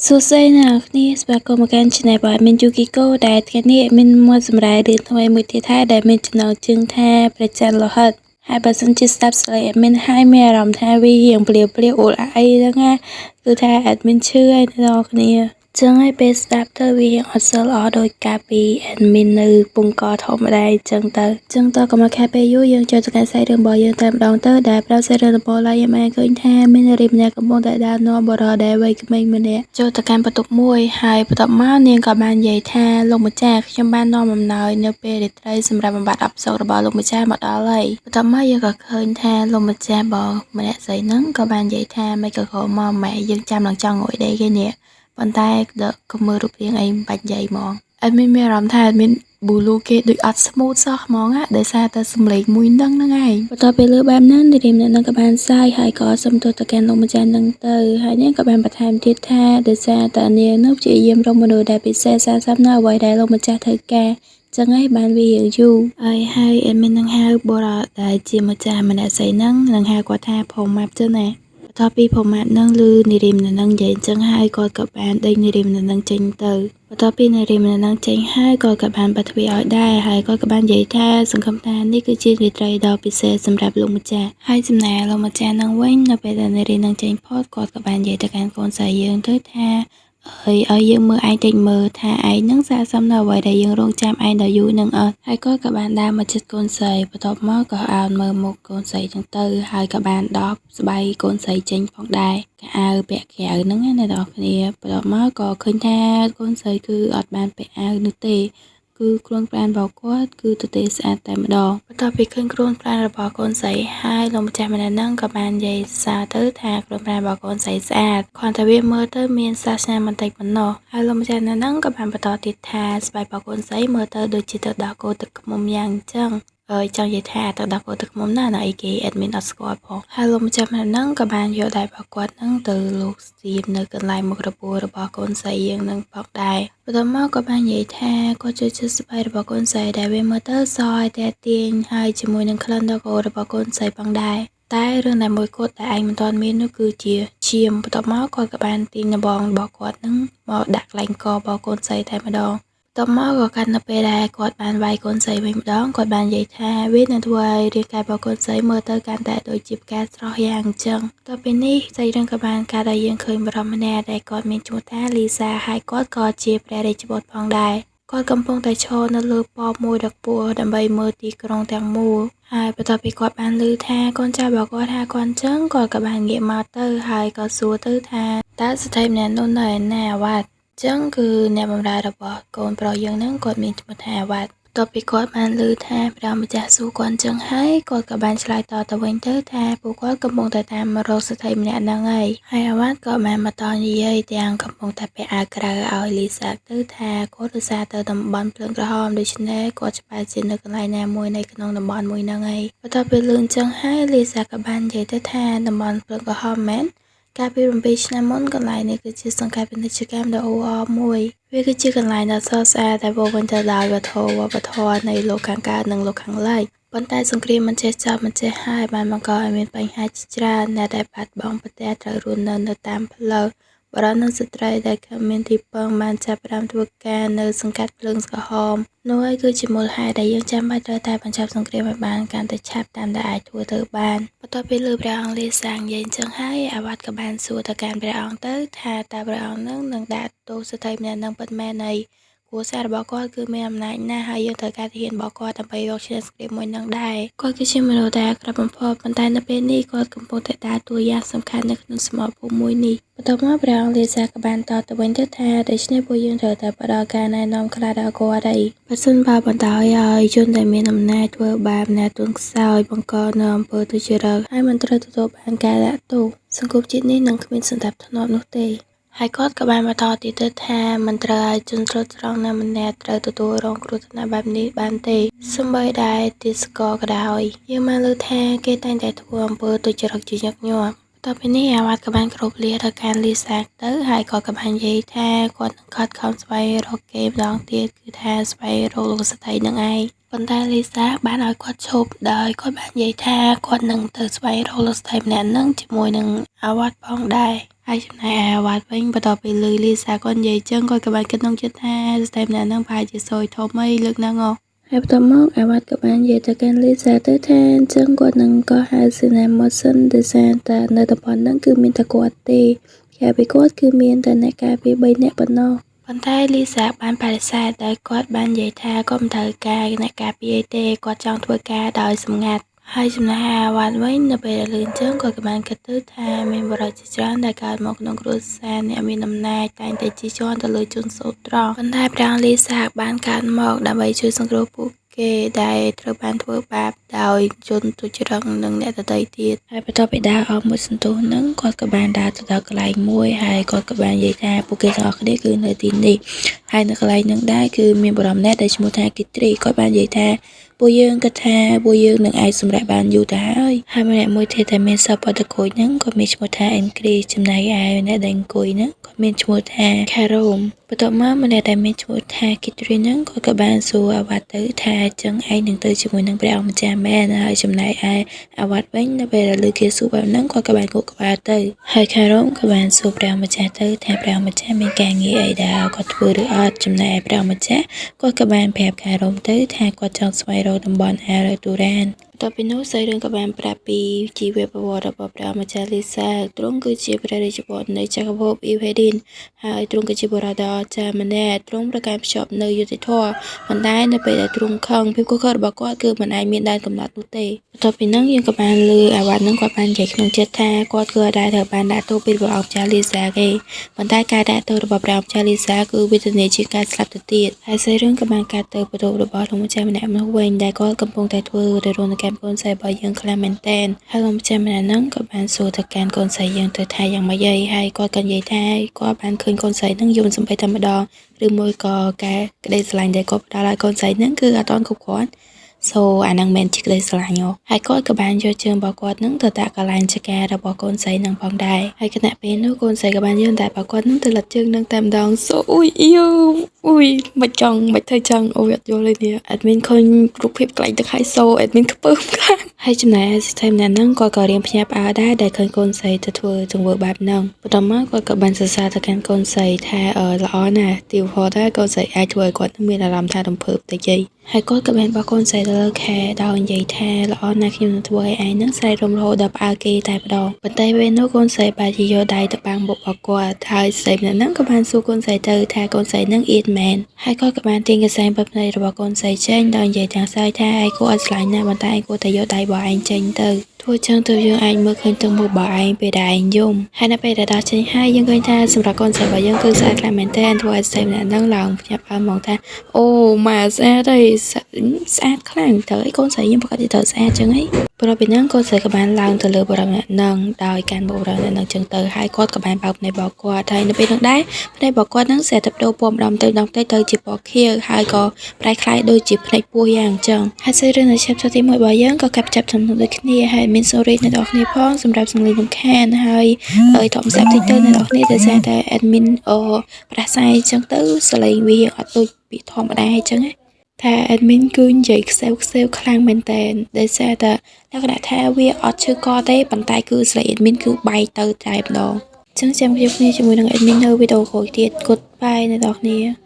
សួស្តីអ្នកនរគ្នាស្វាគមន៍មកកាន់ Channel របស់ Admin Yukiko ដែលថ្ងៃនេះ Admin មកសម្រាយរឿងថ្មីមួយទៀតហើយដែលមានចំណងជើងថាព្រះច័ន្ទលោហិតហើយបើសិនជាស្ដាប់ស្លេង Admin ហើយមានអារម្មណ៍ថាវារៀងភ្លាវៗអូលអាអីហ្នឹងណាគឺថា Admin ឈឺហើយអ្នកនរគ្នាចឹងហើយពេលស្ដាប់ទៅវារៀងអត់សូវល្អដោយការពី Admin នៅពងកធម្មតាចឹងទៅកុំឲ្យខាតពេលយូរយើងចូលទៅកាន់សាច់រឿងរបស់យើងតែម្ដងទៅដែលផ្ដោតសាច់រឿងដំបូងឡើយយើងបានឃើញថាមាននារីម្នាក់កំពុងតែដើរនាំបុរសដែលវ័យក្មេងម្នាក់ចូលទៅកាន់បន្ទប់មួយហើយបន្ទាប់មកនាងក៏បាននិយាយថាលោកម្ចាស់ខ្ញុំបាននាំអំណោយនៅពេលរាត្រីសម្រាប់បំបត្តិអបសុខរបស់លោកម្ចាស់មកដល់ហើយបន្ទាប់មកយើងក៏ឃើញថាលោកម្ចាស់បងម្នាក់ស្រីហ្នឹងក៏បាននិយាយថាមិនក៏ក្រមកម៉ែយើងចាំនឹងចង់ងុយដេកគេនេះប៉ុន្តែក៏មើលរូបរាងអីមិនបាច់និយាយហ្មងអត់មានអារម្មណ៍ថាអត់មានប៊ូលូគេដូចអត់ស្មូតសោះហ្មងណាដោយសារតែសំឡេងមួយហ្នឹងឯងបន្ទាប់ពីលើបែបហ្នឹងនារីម្នាក់ហ្នឹងក៏បានសាយហើយក៏សុំទោសទៅកាន់លោកម្ចាស់ហ្នឹងទៅហើយនាងក៏បានបន្ថែមទៀតថាដោយសារតែនាងនោះព្យាយាមរកមនុស្សដែលពិសេសសាសនាអ្វីដែលលោកម្ចាស់ត្រូវការចឹងហើយបានវារៀងយូរហើយអេមីននឹងហៅបុរសដែលជាម្ចាស់ម្នាក់ស្រីហ្នឹងនឹងហៅគាត់ថាផុងម៉ាប់ចឹងណាបន្ទាប់ពីផុងម៉ាប់ហ្នឹងឮនារីម្នាក់ហ្នឹងនិយាយចឹងហើយគាត់ក៏បានដេញនារីម្នាក់ហ្នឹងចេញទៅបន្ទាប់ពីនារីម្នាក់ហ្នឹងចេញហើយគាត់ក៏បានបិទទ្វារឲ្យដែរហើយគាត់ក៏បាននិយាយថាសង្ឃឹមថានេះគឺជារាត្រីដ៏ពិសេសសម្រាប់លោកម្ចាស់ហើយចំណែកលោកម្ចាស់ហ្នឹងវិញនៅពេលដែលនារីហ្នឹងចេញផុតគាត់ក៏បាននិយាយទៅកាន់កូនស្រីយើងទៅថាឲ្យយើងមើលឯងតិចមើលថាឯងនឹងស័ក្តិសមនៅអ្វីដែលយើងរងចាំឯងដល់យូរនឹងអត់ហើយគាត់ក៏បានដើរមកជិតកូនស្រីបន្ទាប់មកក៏អោនមើលមុខកូនស្រីទាំងទៅហើយក៏បានដបស្បៃកូនស្រីចេញផងដែរកៅអៅពាក់ក្រៅហ្នឹងណាអ្នកនរគ្នាបន្ទាប់មកក៏ឃើញថាកូនស្រីគឺអត់បានពាក់អាវនោះទេគឺខ្លួនប្រាណរបស់គាត់គឺទទេស្អាតតែម្ដងបន្ទាប់ពីឃើញខ្លួនប្រាណរបស់កូនស្រីហើយលោកម្ចាស់ម្នាក់ហ្នឹងក៏បាននិយាយសារទៅថាខ្លួនប្រាណរបស់កូនស្រីស្អាតគ្រាន់តែវាមើលទៅមានសាសនាបន្តិចប៉ុណ្ណោះហើយលោកម្ចាស់ម្នាក់ហ្នឹងក៏បានបន្តទៀតថាស្បែករបស់កូនស្រីមើលទៅដូចជាទឹកដោះគោទឹកឃ្មុំយ៉ាងអញ្ចឹងចង់និយាយថាទឹកដោះគោទឹកឃ្មុំណាអីគេអេដមីនអត់ស្គាល់ផងហើយលោកម្ចាស់ម្នាក់ហ្នឹងក៏បានយកដៃរបស់គាត់ហ្នឹងទៅលោកស្ទាបនៅកន្លែងមុខរបួសរបស់កូនស្រីយើងនឹងផងដែរបន្ទាប់មកក៏បាននិយាយថាគាត់ចូលចិត្តស្បែករបស់កូនស្រីដែលវាមើលទៅសឲ្យតែទាញហើយជាមួយនឹងក្លិនដ៏ក្រអូបរបស់កូនស្រីផងដែរតែរឿងដែលមួយគត់ដែលឯងមិនទាន់មាននោះគឺជាឈាមបន្ទាប់មកគាត់ក៏បានទាញដំបងរបស់គាត់ហ្នឹងមកដាក់កន្លែងករបស់កូនស្រីតែម្ដងបន្ទាប់មកក៏កាន់នៅពេលដែលគាត់បានវាយកូនស្រីវិញម្ដងគាត់បាននិយាយថាវានឹងធ្វើឲ្យរាងកាយរបស់កូនស្រីមើលទៅកាន់តែដូចជាផ្កាស្រស់យ៉ាងអញ្ចឹងបន្ទាប់ពីនេះសាច់រឿងក៏បានកើតឲ្យយើងឃើញបរិសម្នាក់ដែលគាត់មានឈ្មោះថាលីសាហើយគាត់ក៏ជាព្រះរាជបុត្រផងដែរគាត់កំពុងតែឈរនៅលើប៉មមួយដ៏ខ្ពស់ដើម្បីមើលទីក្រុងទាំងមូលហើយបន្ទាប់ពីគាត់បានឮថាកូនចៅរបស់គាត់ថាគាត់អញ្ចឹងគាត់ក៏បានងាកមកទៅហើយក៏សួរទៅថាតើស្ត្រីម្នាក់នោះនៅឯណាអាវ៉ាត់ចឹងគឺអ្នកបម្រើរបស់កូនប្រុសយើងហ្នឹងគាត់មានឈ្មោះថាអាវ៉ាត់បន្ទាប់ពីគាត់បានឮថាព្រះម្ចាស់សួរគាត់អញ្ចឹងហើយគាត់ក៏បានឆ្លើយតទៅវិញទៅថាពួកគាត់កំពុងតែតាមរកស្ត្រីម្នាក់ហ្នឹងហើយអាវ៉ាត់ក៏បានបន្តនិយាយទាំងកំពុងតែពាក់អាវក្រៅឲ្យលីសាទៅថាគាត់ឧស្សាហ៍ទៅតំបន់ភ្លើងក្រហមដូច្នេះគាត់ច្បាស់ជានៅកន្លែងណាមួយនៅក្នុងតំបន់មួយហ្នឹងហើយបន្ទាប់ពីលឺអញ្ចឹងហើយលីសាក៏បាននិយាយទៅថាតំបន់ភ្លើងក្រហមមែនកាលពី7ឆ្នាំមុនកន្លែងនេះគឺជាសង្កាត់ពាណិជ្ជកម្មដ៏អ៊ូអរមួយវាគឺជាកន្លែងដ៏ស្រស់ស្អាតដែលពោរពេញទៅដោយវប្បធម៌នៃលោកខាងកើតនិងលោកខាងលិចប៉ុន្តែសង្គ្រាមមិនចេះចប់មិនចេះហើយបានបង្កឲ្យមានបញ្ហាជាច្រើនដែលបាត់បង់ប្រទេសត្រូវរស់នៅតាមផ្លូវបរិសុទ្ធនិងស្ត្រីដែលគ្មានទីពឹងបានចាប់ផ្ដើមធ្វើការនៅសង្កាត់ភ្លើងក្រហមនោះហើយគឺជាមូលហេតុដែលយើងចាំបាច់ត្រូវតែបញ្ចប់សង្គ្រាមឲ្យបានកាន់តែឆាប់តាមដែលអាចធ្វើទៅបានបន្ទាប់ពីលើព្រះអង្គលាសាងនិយាយអញ្ចឹងហើយអាវ៉ាត់ក៏បានសួរទៅកាន់ព្រះអង្គទៅថាតើព្រះអង្គនឹងដាក់ទោសស្ត្រីម្នាក់នឹងពិតមែនហើយគ្រួសាររបស់គាត់គឺមានអំណាចណាស់ហើយយើងត្រូវការទាហានរបស់គាត់ដើម្បីយកឈ្នះសង្គ្រាមមួយនឹងដែរគាត់គឺជាមនុស្សដែលអាក្រក់បំផុតប៉ុន្តែនៅពេលនេះគាត់កំពុងតែដើរតួយ៉ាងសំខាន់នៅក្នុងសមរភូមិមួយនេះបន្ទាប់មកព្រះអង្គលាសាក៏បានតទៅវិញទៅថាដូច្នេះពួកយើងត្រូវតែផ្ដល់ការណែនាំខ្លះដល់គាត់ហើយបើសិនបើបន្តឲ្យជនដែលមានអំណាចធ្វើបាបអ្នកទន់ខ្សោយបង្កនៅអំពើទុច្ចរិតហើយមិនត្រូវទទួលបានការដាក់ទោសសង្គមជាតិនេះនឹងគ្មានសណ្ដាប់ធ្នាប់នោះទេហើយគាត់ក៏បានបន្តទៀតទៅថាមិនត្រូវឲ្យជនស្លូតត្រង់ណាម្នាក់ត្រូវទទួលរងគ្រោះថ្នាក់បែបនេះបានទេសូម្បីតែទេសកលក៏ដោយយើងបានលើថាគេតែងតែធ្វើអំពើទុច្ចរិតជាញឹកញាប់តទៅនេះអាវ៉ាត់ក៏បានគ្របលាទៅកាន់លីសាទៅហើយគាត់ក៏បាននិយាយថាគាត់នឹងខិតខំស្វែងរកគេម្ដងទៀតគឺថាស្វែងរកលោកស្ត្រីនឹងឯង ប៉ុន្តែលីសាបានឲ្យគាត់ឈប់ដោយគាត់បាននិយាយថាគាត់នឹងទៅស្វែងរកលោកស្រីម្នាក់ហ្នឹងជាមួយនឹងអាវ៉ាត់ផងដែរហើយចំណែកឯអាវ៉ាត់វិញបន្ទាប់ពីលឺលីសាគាត់និយាយចឹងគាត់ក៏បានគិតក្នុងចិត្តថាស្រីម្នាក់ហ្នឹងប្រហែលជាសួយធំអីលើកហ្នឹងហើយបន្ទាប់មកអាវ៉ាត់ក៏បាននិយាយទៅកាន់លីសាទៅថាអញ្ចឹងគាត់នឹងក៏ហៅសេណាមកសិនដោយសារតែនៅតំបន់ហ្នឹងគឺមានតែគាត់ទេក្រៅពីគាត់គឺមានតែអ្នកការពារ3នាក់ប៉ុណ្ណោះប៉ុន្តែលីសាបានបដិសេធដោយគាត់បាននិយាយថាគាត់មិនត្រូវការអ្នកការពារទេគាត់ចង់ធ្វើការដោយសម្ងាត់ហើយចំណែកអាវ៉ាត់វិញនៅពេលដែលលឿនចឹងគាត់ក៏បានគិតទៅថាមានបរិយាជាច្រើនដែលកើតមកក្នុងគ្រួសារអ្នកមានអំណាចតែងតែជិះជាន់ទៅលើជនសូត្រត្រង់ប៉ុន្តែប្រាំងលីសាបានកើតមកដើម្បីជួយសង្គ្រោះពួកគេដែលត្រូវបានធ្វើបាបដោយជនទុច្ចរិតនិងអ្នកដទៃទៀតហើយបន្ទាប់ពីដើរអស់មួយសន្ទុះហ្នឹងគាត់ក៏បានដើរទៅដល់កន្លែងមួយហើយគាត់ក៏បាននិយាយថាពួកគេទាំងអស់គ្នាគឺនៅទីនេះហើយនៅកន្លែងហ្នឹងដែរគឺមានបរិមម្នាក់ដែលឈ្មោះថាគីត្រីគាត់បាននិយាយថាពួកយើងគិតថាពួកយើងនឹងអាចសម្រេចបានយូរទៅហើយម្នាក់មួយទៀតដែលមានសពតកូចហ្នឹងគាត់មានឈ្មោះថាអេនគ្រីចំណែកឯអ្នកដែលអង្គុយហ្នឹងគាត់មានឈ្មោះថាខារ៉ូមបន្ទាប់មកម្នាក់ដែលមានឈ្មោះថាគីត្រីហ្នឹងគាត់ក៏បានសួរអាវ៉ាត់ទៅថាចឹងឯងនឹងទៅជាមួយនឹងព្រះអង្គម្ចាស់មែនហើយចំណែកឯអាវ៉ាត់វិញនៅពេលដែលលើគេសួរបែបហ្នឹងគាត់ក៏បានគូក្បាលទៅហើយខារ៉ូមក៏បានសួរព្រះអង្គម្ចាស់ទៅថាព្រះអង្គម្ចាស់មានការងារអីដែលគាត់ធ្វើឬអត់ចំណែកឯព្រះអង្គម្ចាស់គាត់ក៏បានប្រាប់ខារ៉ូមទៅថាគាត់ចង់ស្វែងរកតំបន់អារ៉ាទូរ៉ានតទៅពីនោះស្រីរឿងក៏បានប្រាប់ពីជីវប្រវត្តិរបស់ព្រះម្ចាស់លីសាទ្រង់គឺជាព្រះរាជបុត្រនៃចក្រភពអ៊ីវេឌីនហើយទ្រង់គឺជាបុរសដ៏អស្ចារ្យម្នាក់ទ្រង់ប្រកាន់ភ្ជាប់នៅយុត្តិធម៌ប៉ុន្តែនៅពេលដែលទ្រង់ខឹងភាពខុសខើរបស់គាត់គឺមិនអាចមានដែនកំណត់នោះទេបន្ទាប់ពីហ្នឹងយើងក៏បានលើអាវ៉ាត់ហ្នឹងគាត់បាននិយាយក្នុងចិត្តថាគាត់គឺអាចត្រូវបានដាក់ទោសពីព្រះអង្គម្ចាស់លីសាទេប៉ុន្តែការដាក់ទោសរបស់ព្រះអង្គម្ចាស់លីសាគឺវេទនាជាការស្លាប់ទៅទៀតហើយស្រីរឿងក៏បានកាត់ទៅបន្ទោសរបស់លោកម្ចាស់ម្នាក់នោះវិញដែលគាត់កំពុងតែធ្វើររណកម្មកូនស្រីរបស់យើងខ្លាំងមែនតើហើយលោកម្ចាស់ម្នាក់ហ្នឹងក៏បានសួរទៅកាន់កូនស្រីយើងទៅថាយ៉ាងម៉េចហើយគាត់ក៏និយាយថាគាត់បានឃើញកូនស្រីហ្នឹងយំសំបីតែម្ដងឬមួយក៏ការក្តីស្រឡាញ់ដែលគាត់ផ្ដល់ឲ្យកូនស្រីហ្នឹងគឺអត់ទាន់គ្រប់គ្រាន់អាហ្នឹងមិនជាក្តីស្រឡាញ់ហើយគាត់ក៏បានយកជើងរបស់គាត់ហ្នឹងទៅដាក់កន្លែងចការរបស់កូនស្រីហ្នឹងផងដែរហើយគណៈពេលនោះកូនស្រីក៏បានយកតែរបស់គាត់ហ្នឹងទៅលិតជើងហ្នឹងតែម្ដងអ៊ុយអ៊ីវអ៊ុយមិនធ្វើចឹងអូយអត់យល់ទេនេះអត់មានឃើញរូបភាពកន្លែងទឹកហើយអត់មានខ្ពើមខ្លាំងហើយចំណែកសិស្សម្នាក់ហ្នឹងគាត់ក៏រៀនភ្ញាក់ផ្អើលដែរដែលឃើញកូនស្រីទៅធ្វើទង្វើបែបហ្នឹងបន្ទាប់មកគាត់ក៏បានសរសើរទៅកាន់កូនស្រីថាល្អណាស់ទីបំផុតហើយកូនស្រីអាចធ្វើឲ្យគាត់មានអារម្មណ៍ថារំភើបតិចហើយគាត់ក៏បានបោះកូនស្រីទៅលើខែដោយនិយាយថាល្អណាស់ខ្ញុំនឹងធ្វើឲ្យឯងនឹងស្រែករំរហូតដល់ផ្អើលគេតែម្ដងប៉ុន្តែពេលនោះកូនស្រីបានជាយកដៃទៅបាំងមុខរបស់គាត់ហើយស្រីម្នាក់ហ្នឹងក៏បានសួរកូនស្រីទៅថាកូនស្រីហ្នឹងអៀនមែនហើយគាត់ក៏បានទាញកសែងបិទភ្នែករបស់កូនស្រីចេញដោយនិយាយទាំងស្រីថាឯងគួរអត់ស្លាញ់ណាស់ប៉ុន្តែឯងគួរតែយកដៃរបស់ឯងចេញទៅធ្វើចឹងទៅយើងអាចមើលឃើញទឹកមុខរបស់ឯងពេលដែលឯងយំហើយនៅពេលដែលដល់ចេញហើយយើងឃើញថាសម្រាប់កូនស្រីរបស់យើងគឺស្អាតខ្លាំងមែនទែនធ្វើឲ្យស្រីម្នាក់ហ្នឹងឡើងភ្ញាក់ផ្អើលមកថាអូម៉ាស្អាតហើយស្អាតខ្លាំងទៅឯងកូនស្រីខ្ញុំប្រកាសជាត្រូវស្អាតចឹងហីព្រោះពីហ្នឹងកូនស្រីក៏បានឡើងទៅលើបរិមម្នាក់ហ្នឹងដោយកាន់បុរសម្នាក់ហ្នឹងចឹងទៅហើយគាត់ក៏បានបើកភ្នែករបស់គាត់ហើយនៅពេលហ្នឹងដែរភ្នែករបស់គាត់ហ្នឹងស្អាតទៅដូរពណ៌ម្ដងទៅទៅជាពណ៌ខៀវហើយក៏ប្រែคล้ายដូចជាភ្នែកពស់យ៉ាងចឹងហើយស្រីរឿងនៃឆាប់ទី1របស់យើងក៏កាប់ចាប់ចំណុចដូចគ្នាហើយមានសូរីអ្នកនរគ្នាផងសម្រាប់សង្លេងរំខានហើយធំសាប់តិចទៅអ្នកនរគ្នាដែលសារតែ admin ប្រាស្រ័យចឹងទៅសលេងវាអត់ដូចពីធម្មតាហើយចឹងណាថា admin គឺនិយាយខ្សែវខ្លាំងមែនតើដែលសារតែលក្ខណៈថាវាអត់ឈឺកទេប៉ុន្តែគឺស្លេង admin គឺបែកទៅតែម្ដងចឹងចាំជួបគ្នាជាមួយនឹង admin នៅវីដេអូក្រោយទៀត Goodbye អ្នកនរគ្នា